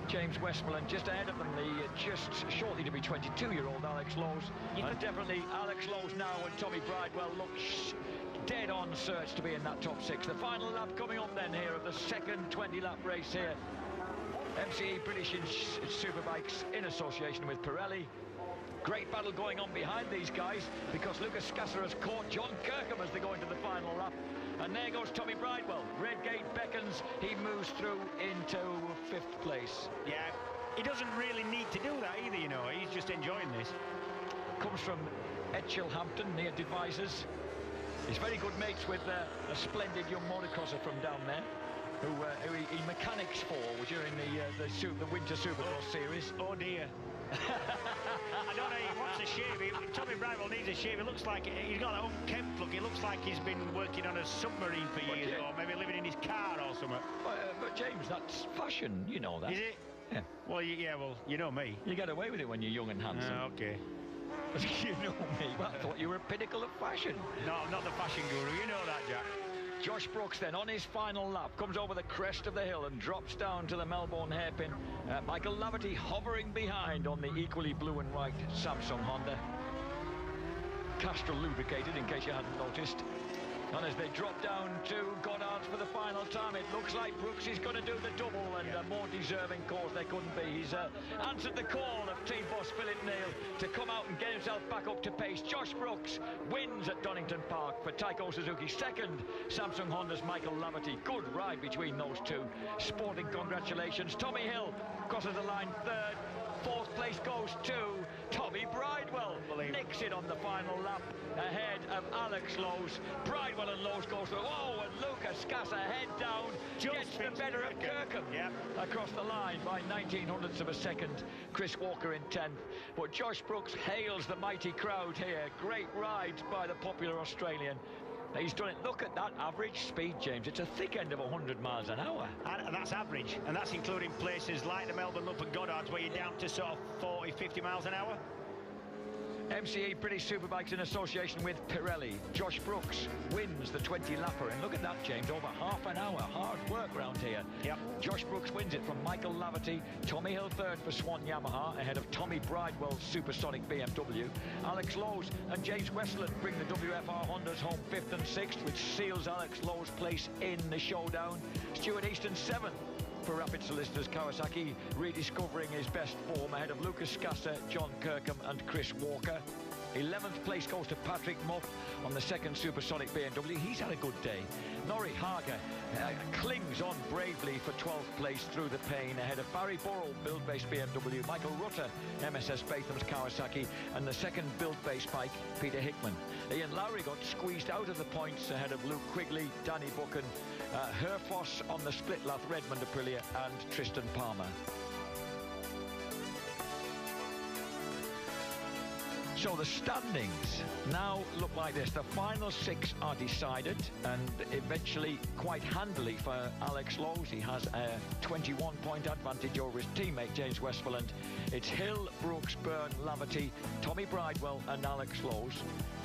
James Westmoreland, just ahead of them, the just shortly to be 22-year-old Alex Lowe's. And definitely Alex Lowe's now and Tommy Bridewell look dead on search to be in that top 6. The final lap coming up then here of the second 20-lap race here. MCE British Superbikes in association with Pirelli. Great battle going on behind these guys because Lucas Scasser has caught John Kirkham as they go into the final lap. And there goes Tommy Bridewell. Red gate beckons. He moves through into 5th place. Yeah, he doesn't really need to do that either, He's just enjoying this. Comes from Etchilhampton near Devizes. He's very good mates with a splendid young motocrosser from down there who he mechanics for during the Winter Supercross series. Oh dear. I don't know, he wants a shave. Tommy Bridewell needs a shave. It looks like he's got that unkempt look. It looks like he's been working on a submarine for years, or maybe living in his car or something. But James, that's fashion, you know that. Is it? Yeah. Well, you know me. You get away with it when you're young and handsome. Okay. You know me. Well, I thought you were a pinnacle of fashion. No, I'm not the fashion guru. You know that, Jack. Josh Brooks then on his final lap comes over the crest of the hill and drops down to the Melbourne hairpin. Michael Laverty hovering behind on the equally blue and white Samsung Honda. Castrol lubricated, in case you hadn't noticed. And as they drop down to Goddard's for the final time, it looks like Brooks is going to do the double, and a more deserving cause there couldn't be. He's answered the call of team boss Philip Neal to come out and get himself back up to pace. Josh Brooks wins at Donington Park for Taiko Suzuki. Second, Samsung Honda's Michael Laverty. Good ride between those two. Sporting congratulations. Tommy Hill crosses the line 3rd. 4th place goes to Tommy Bridewell. Nicks it on the final lap ahead of Alex Lowe's. Bridewell and Lowe's go through. Oh, and Lucas Scasser head down. Gets the better of Kirkham. Yep. Across the line by 1900ths of a second. Chris Walker in 10th. But Josh Brooks hails the mighty crowd here. Great ride by the popular Australian. He's done it. Look at that average speed, James. It's a thick end of 100 miles an hour. And that's average. And that's including places like the Melbourne Loop and Goddard's where you're down to sort of 40, 50 miles an hour. MCE British Superbikes in association with Pirelli. Josh Brooks wins the 20-lapper. And look at that, James. Over half an hour. Hard work round here. Yep. Josh Brooks wins it from Michael Laverty. Tommy Hill 3rd for Swan Yamaha ahead of Tommy Bridewell's supersonic BMW. Alex Lowe's and James Westland bring the WFR Hondas home 5th and 6th, which seals Alex Lowe's place in the showdown. Stuart Easton 7th. For Rapid Solicitors Kawasaki, rediscovering his best form ahead of Lucas Scasser, John Kirkham and Chris Walker. 11th place goes to Patrick Muff on the second supersonic BMW. He's had a good day. Norrie Hager clings on bravely for 12th place through the pain ahead of Barry Burrell, build-based BMW, Michael Rutter, MSS Batham's Kawasaki, and the second build-based bike, Peter Hickman. Ian Lowry got squeezed out of the points ahead of Luke Quigley, Danny Buchan, Herfoss on the split lap, Redmond Aprilia, and Tristan Palmer. So the standings now look like this. The final 6 are decided, and eventually quite handily for Alex Lowes. He has a 21-point advantage over his teammate James Westmoreland. It's Hill, Brooks, Byrne, Laverty, Tommy Bridewell and Alex Lowes.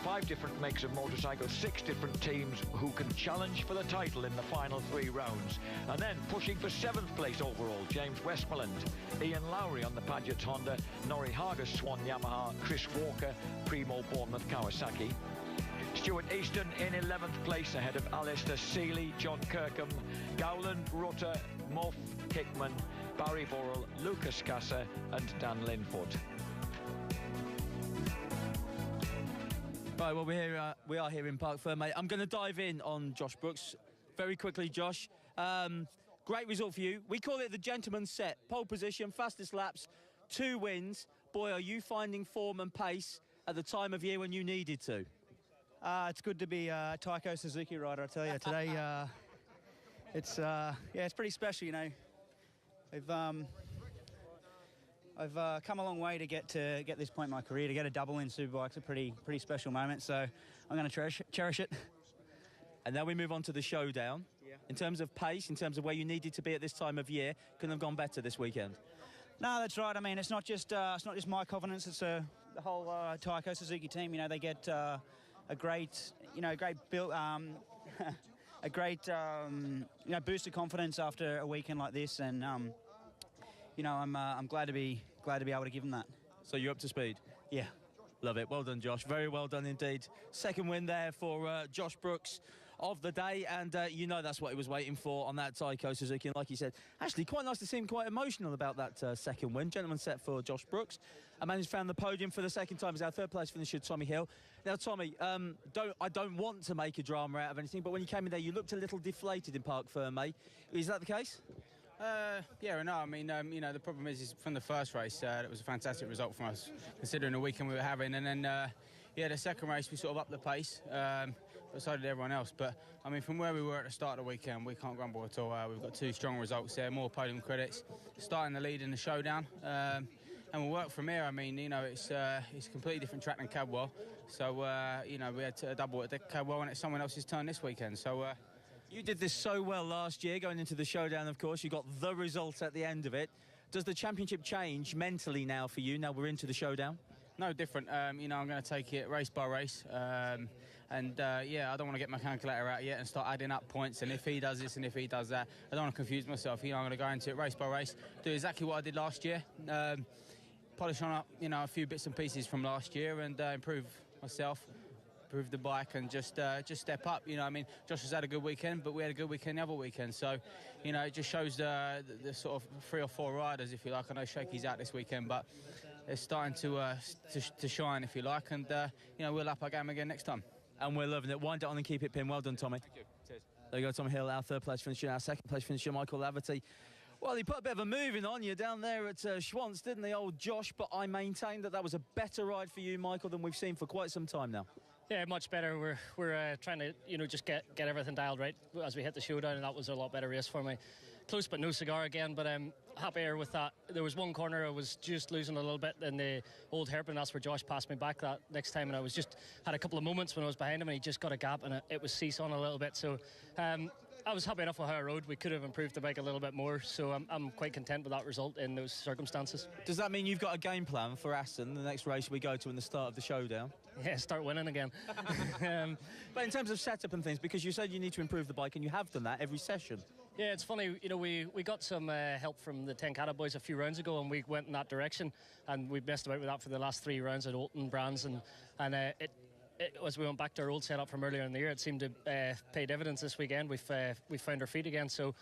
5 different makes of motorcycles, 6 different teams who can challenge for the title in the final 3 rounds. And then pushing for 7th place overall, James Westmoreland, Ian Lowry on the Paget's Honda, Norrie Hager's Swan Yamaha, Chris Walker, Primo Bournemouth Kawasaki. Stuart Easton in 11th place ahead of Alistair Seeley, John Kirkham, Gowland, Rutter, Muff, Hickman, Barry Burrell, Lucas Casa and Dan Linfoot. Right, well, we are here in Parc Fermé. I'm going to dive in on Josh Brooks very quickly, Josh. Great result for you. We call it the gentleman's set. Pole position, fastest laps, 2 wins. Boy, are you finding form and pace at the time of year when you needed to? It's good to be a Taiko Suzuki rider, I tell you. Today, it's pretty special, you know. I've come a long way to get this point in my career. To get a double in Superbike's a pretty special moment, so I'm going to cherish it. And now we move on to the showdown. Yeah. In terms of pace, in terms of where you needed to be at this time of year, couldn't have gone better this weekend. No, that's right. I mean, it's not just my confidence. It's the whole Taiko Suzuki team. You know, they get a great build, a great boost of confidence after a weekend like this, and I'm glad to be able to give them that. So you're up to speed? Yeah. Love it. Well done, Josh. Very well done indeed. Second win there for Josh Brooks of the day, and you know that's what he was waiting for on that Taiko Suzuki. And like you said, actually quite nice to see him quite emotional about that second win. Gentleman's set for Josh Brooks. A man who's found the podium for the second time is our third place finisher, Tommy Hill. Now, Tommy, I don't want to make a drama out of anything, but when you came in there, you looked a little deflated in Parc Fermé. Is that the case? Yeah or no. I mean, the problem is from the first race, it was a fantastic result from us, considering the weekend we were having. And then, the second race, we sort of upped the pace, but so did everyone else. But, I mean, from where we were at the start of the weekend, we can't grumble at all. We've got 2 strong results there, more podium credits, starting the lead in the showdown. And we'll work from here. I mean, it's a completely different track than Cadwell. So, we had to double at Cadwell, and it's someone else's turn this weekend. So, you did this so well last year, going into the showdown, of course. You got the result at the end of it. Does the championship change mentally now for you, now we're into the showdown? No, different. I'm going to take it race by race. I don't want to get my calculator out yet and start adding up points. And if he does this and if he does that, I don't want to confuse myself. I'm going to go into it race by race, do exactly what I did last year. Polish on up, a few bits and pieces from last year and improve myself. Improve the bike and just step up. I mean, Josh has had a good weekend, but we had a good weekend the other weekend. So, it just shows the sort of 3 or 4 riders, if you like. I know Shaky's out this weekend, but they're starting to shine, if you like. And, we'll up our game again next time. And we're loving it. Wind it on and keep it pinned. Well done, Tommy. Thank you. Cheers. There you go, Tom Hill, our third place finisher. Our second place finisher, Michael Laverty. Well, he put a bit of a moving on you down there at Schwantz, didn't he, old Josh? But I maintain that was a better ride for you, Michael, than we've seen for quite some time now. Yeah, much better. We're trying to just get everything dialed right as we hit the showdown, and that was a lot better race for me. Close but no cigar again, but I'm happier with that. There was one corner I was just losing a little bit in the old hairpin. That's where Josh passed me back that next time, and I was just had a couple of moments when I was behind him, and he just got a gap, and it was seesawing a little bit. So I was happy enough with how I rode. We could have improved the bike a little bit more, so I'm quite content with that result in those circumstances. Does that mean you've got a game plan for Aston, the next race we go to in the start of the showdown? Yeah, start winning again. But in terms of setup and things, because you said you need to improve the bike, and you have done that every session. Yeah, it's funny, we got some help from the 10 Cata boys a few rounds ago, and we went in that direction, and we messed about with that for the last 3 rounds at Olton, Brands, and as we went back to our old setup from earlier in the year, it seemed to pay dividends this weekend. We've found our feet again, so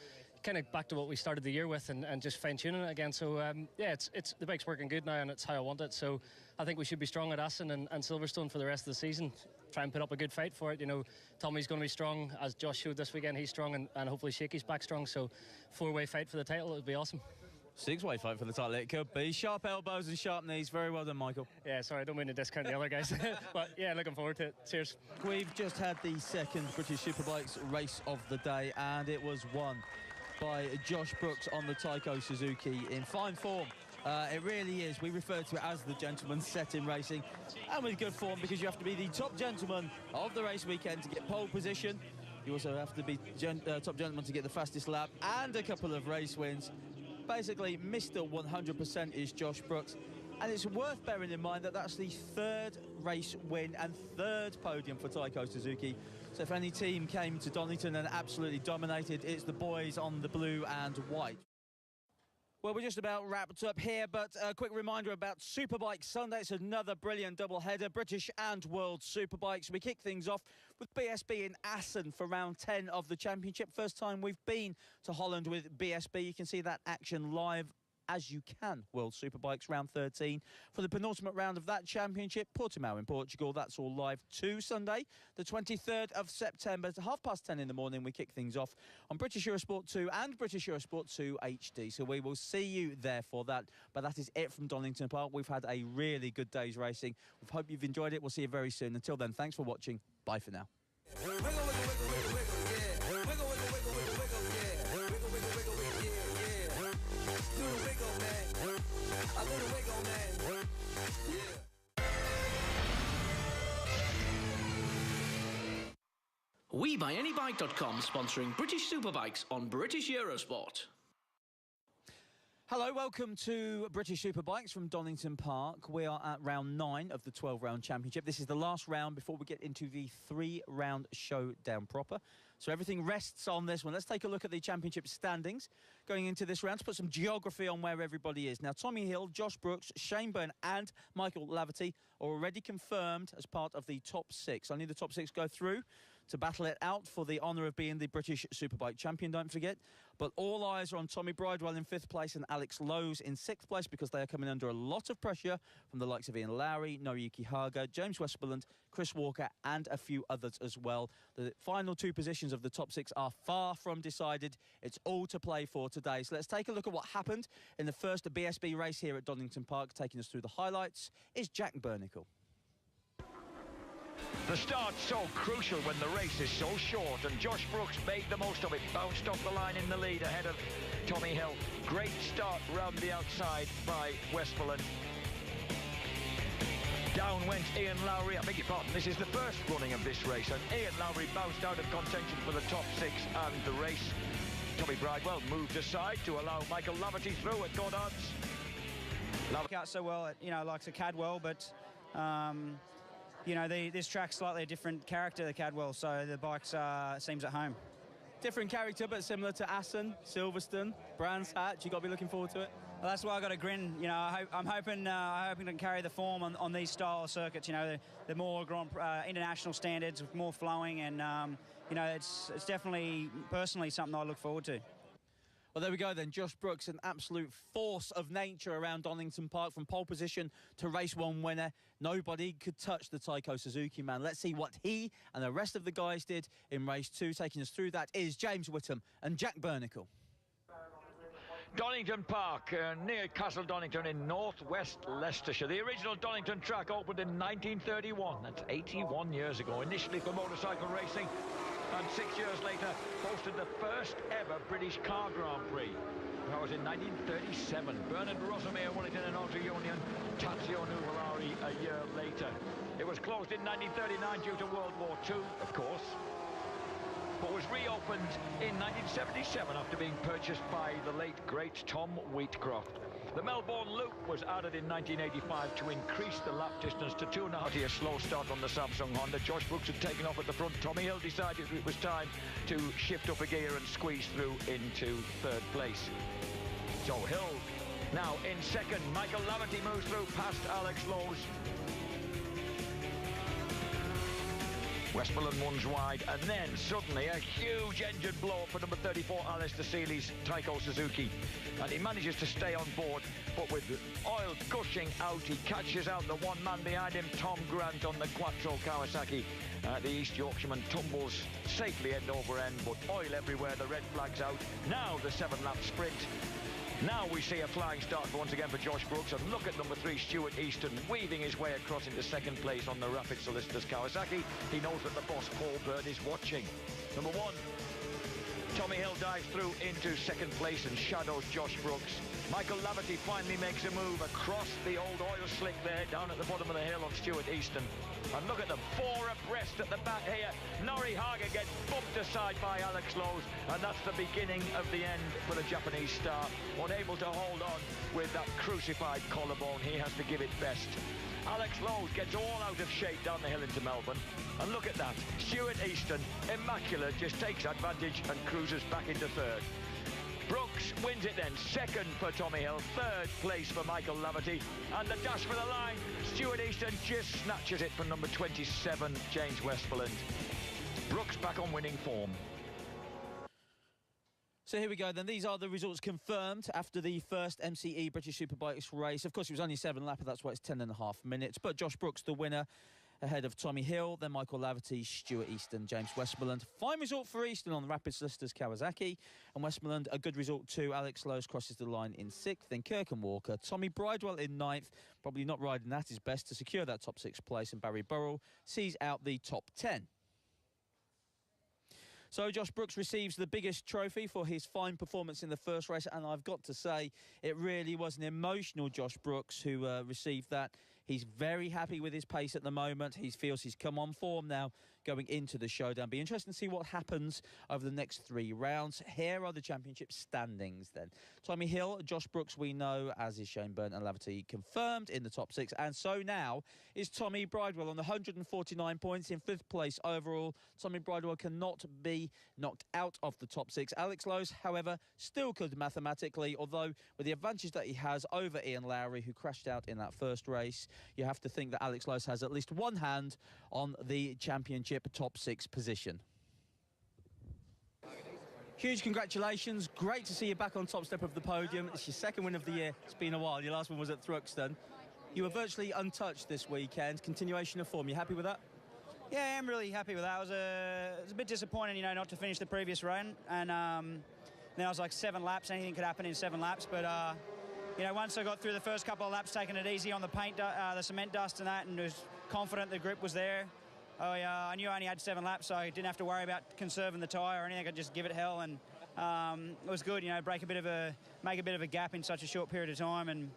kind of back to what we started the year with and just fine-tuning it again. So, yeah, it's the bike's working good now and it's how I want it. So I think we should be strong at Aston and Silverstone for the rest of the season. Try and put up a good fight for it. You know, Tommy's going to be strong. As Josh showed this weekend, he's strong and hopefully Shakey's back strong. So 4-way fight for the title, it would be awesome. 6-way fight for the title, it could be. Sharp elbows and sharp knees. Very well done, Michael. Yeah, sorry, I don't mean to discount the other guys. But yeah, looking forward to it. Cheers. We've just had the second British Superbikes race of the day, and it was won by Josh Brooks on the Taiko Suzuki in fine form. It really is. We refer to it as the gentleman's set in racing, and with good form, because you have to be the top gentleman of the race weekend to get pole position. You also have to be top gentleman to get the fastest lap and a couple of race wins. Basically, Mr. 100% is Josh Brooks. And it's worth bearing in mind that that's the third race win and third podium for Taiko Suzuki. So if any team came to Donington and absolutely dominated, it's the boys on the blue and white. Well, we're just about wrapped up here, but a quick reminder about Superbike Sunday. It's another brilliant double-header, British and World Superbikes. We kick things off with BSB in Assen for round 10 of the championship. First time we've been to Holland with BSB. You can see that action live as you can. World Superbikes round 13 for the penultimate round of that championship. Portimao in Portugal. That's all live too. Sunday, the 23rd of September, at 10:30 in the morning. We kick things off on British Eurosport 2 and British Eurosport 2 HD. So we will see you there for that. But that is it from Donington Park. We've had a really good day's racing. We hope you've enjoyed it. We'll see you very soon. Until then, thanks for watching. Bye for now. WeBuyAnyBike.com sponsoring British Superbikes on British Eurosport. Hello, welcome to British Superbikes from Donington Park. We are at round 9 of the 12-round championship. This is the last round before we get into the 3-round showdown proper. So everything rests on this one. Let's take a look at the championship standings going into this round to put some geography on where everybody is. Now, Tommy Hill, Josh Brooks, Shane Byrne and Michael Laverty are already confirmed as part of the top 6. Only the top 6 go through to battle it out for the honour of being the British Superbike champion, don't forget. But all eyes are on Tommy Bridewell in 5th place and Alex Lowes in 6th place, because they are coming under a lot of pressure from the likes of Ian Lowry, Noriyuki Haga, James Westmoreland, Chris Walker and a few others as well. The final 2 positions of the top 6 are far from decided. It's all to play for today. So let's take a look at what happened in the first BSB race here at Donington Park. Taking us through the highlights is Jack Burnicle. The start's so crucial when the race is so short, and Josh Brooks made the most of it. Bounced off the line in the lead ahead of Tommy Hill. Great start round the outside by Westmoreland. Down went Ian Lowry. I beg your pardon, this is the first running of this race, and Ian Lowry bounced out of contention for the top 6 and the race. Tommy Bridewell moved aside to allow Michael Laverty through at good odds. Work out so well, like the Cadwell, but this track's slightly a different character, the Cadwell, so the bike seems at home. Different character, but similar to Assen, Silverstone, Brands Hatch. You got to be looking forward to it. Well, that's why I got a grin. I'm hoping to carry the form on these style of circuits. The more international standards, more flowing, and it's definitely personally something I look forward to. Well, there we go then. Josh Brooks, an absolute force of nature around Donington Park, from pole position to race 1 winner. Nobody could touch the Taiko Suzuki man. Let's see what he and the rest of the guys did in race 2. Taking us through that is James Whittam and Jack Burnicle. Donington Park, near Castle Donington in northwest Leicestershire. The original Donington track opened in 1931. That's 81 years ago. Initially for motorcycle racing, and 6 years later hosted the first ever British Car Grand Prix. That was in 1937. Bernard Rossomere won it in an auto union. Tazio Nuvolari a year later. It was closed in 1939 due to World War II, of course, but was reopened in 1977 after being purchased by the late great Tom Wheatcroft. The Melbourne Loop was added in 1985 to increase the lap distance to 2.5. A slow start on the Samsung Honda. Josh Brooks had taken off at the front. Tommy Hill decided it was time to shift up a gear and squeeze through into 3rd place. So Hill now in 2nd. Michael Laverty moves through past Alex Lowes. Westmoreland one's wide, and then suddenly a huge engine blow for number 34, Alistair Seeley's Taiko Suzuki. And he manages to stay on board, but with oil gushing out, he catches out the one man behind him, Tom Grant, on the Quattro Kawasaki. The East Yorkshireman tumbles safely end over end, but oil everywhere, the red flag's out. Now the 7-lap sprint. Now we see a flying start once again for Josh Brooks, and look at number 3, Stuart Easton, weaving his way across into second place on the Rapid Solicitors Kawasaki. He knows that the boss, Paul Byrne, is watching. Number 1, Tommy Hill dives through into second place and shadows Josh Brooks. Michael Laverty finally makes a move across the old oil slick there, down at the bottom of the hill on Stuart Easton. And look at them, 4 abreast at the back here. Norrie Haga gets bumped aside by Alex Lowe's, and that's the beginning of the end for the Japanese star. Unable to hold on with that crucified collarbone, he has to give it best. Alex Lowe's gets all out of shape down the hill into Melbourne. And look at that, Stuart Easton, immaculate, just takes advantage and cruises back into third. Brooks wins it then, second for Tommy Hill, third place for Michael Laverty, and the dash for the line, Stuart Easton just snatches it from number 27, James Westmoreland. Brooks back on winning form. So here we go then. These are the results confirmed after the first MCE British Superbikes race. Of course, it was only 7 laps, that's why it's 10.5 minutes. But Josh Brooks, the winner, ahead of Tommy Hill, then Michael Laverty, Stuart Easton, James Westmoreland. Fine result for Easton on the Rapid Solicitors Kawasaki. And Westmoreland, a good result too. Alex Lowe's crosses the line in 6th, then Kirk and Walker. Tommy Bridewell in 9th, probably not riding at his best to secure that top 6 place. And Barry Burrell sees out the top 10. So Josh Brooks receives the biggest trophy for his fine performance in the first race, and I've got to say, it really was an emotional Josh Brooks who received that. He's very happy with his pace at the moment. He feels he's come on form now going into the showdown. Be interesting to see what happens over the next 3 rounds. Here are the championship standings then. Tommy Hill, Josh Brooks, we know, as is Shane Byrne and Laverty, confirmed in the top 6. And so now is Tommy Bridewell on 149 points in 5th place overall. Tommy Bridewell cannot be knocked out of the top 6. Alex Lowe's, however, still could mathematically, although with the advantage that he has over Ian Lowry, who crashed out in that first race, you have to think that Alex Lowe's has at least one hand on the championship top 6 position. Huge congratulations. Great to see you back on top step of the podium. It's your 2nd win of the year. It's been a while. Your last one was at Thruxton. You were virtually untouched this weekend. Continuation of form. You happy with that? Yeah, I am really happy with that. It was a bit disappointing, you know, not to finish the previous run. And then I was like 7 laps. Anything could happen in 7 laps. But, you know, once I got through the first couple of laps, taking it easy on the paint, the cement dust and that, and was confident the grip was there. I knew I only had 7 laps, so I didn't have to worry about conserving the tyre or anything. I could just give it hell, and it was good, you know, make a bit of a gap in such a short period of time, and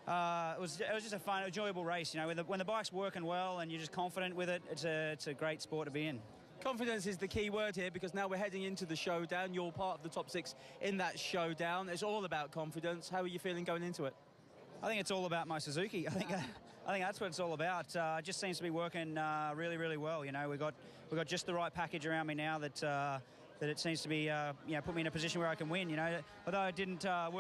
it was just a fun, enjoyable race. You know, when the bike's working well and you're just confident with it, it's a great sport to be in. Confidence is the key word here, because now we're heading into the showdown. You're part of the top 6 in that showdown. It's all about confidence. How are you feeling going into it? I think it's all about my Suzuki. I think that's what it's all about. It just seems to be working really, really well. You know, we've got just the right package around me now that it seems to be, you know, put me in a position where I can win. You know, although it didn't work